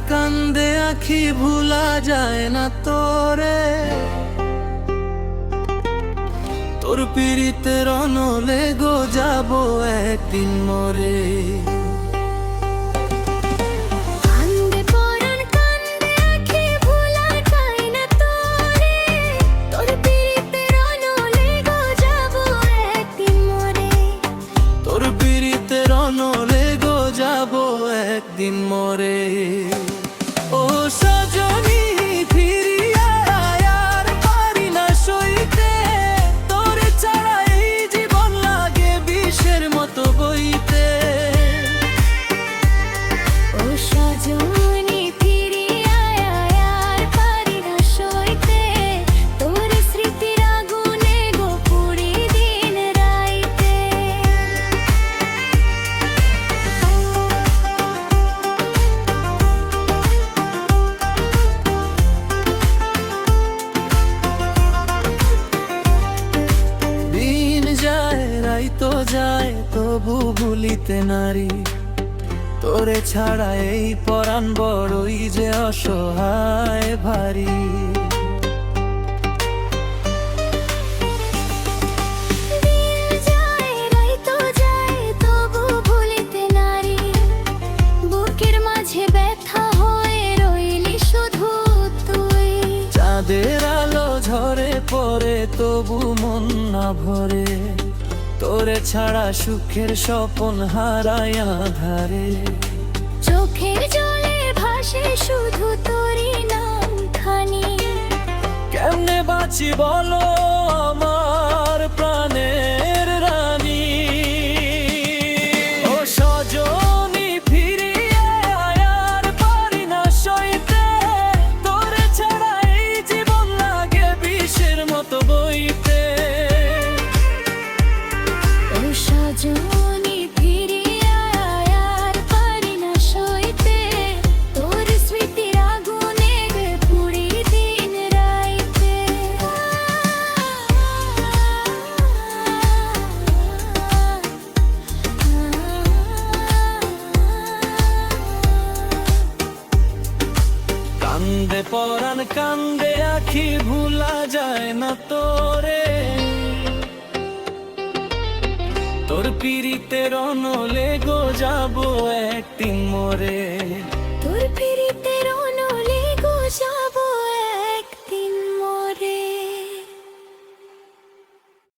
কান্দে আখি ভুলা যায় না তোরে, তোর পীড়িতের অনলে গো যাব একদিন মরে। একদিন মরে ও সজনী ফিরিয়া আয়, আর পারি না সইতে তোরে ছাড়া এই জীবন লাগে বিষের মতো বইতে। ও সজনী ফিরিয়া আয়, আর পারি না সইতে তোর স্মৃতির আগুনে গো পুড়ি দিন রাইতে। তো যায় তবু ভুলিতে নারী, তোরে ছাড়া এই পরাণ বড়ই যে অসহায় ভারী। বুকের মাঝে ব্যথা হয়ে রইলি শুধু তুই। চাঁদের আলো ঝরে পড়ে তবু মন না ভরে, তোরে ছাড়া সুখের স্বপন হারায় আধারে। চোখের জলে ভাসে শুধু তোরই নাম খানি, কেমনে বাঁচি বলো আমার প্রাণের রানী। ও সজনী ফিরিয়ে আয়, আর পারি না সইতে তোরে ছাড়া এই জীবন লাগে বিষের মতো বইতে। সজনী ফিরিয়া আয়, আর পারি না সইতে তোর স্মৃতির আগুনে পুড়ি দিন রাইতে। কান্দে পরাণ কান্দে আখি ভুলা যায় না তোরে, তোর পীড়িতের অনলে গো যাব একদিন মরে।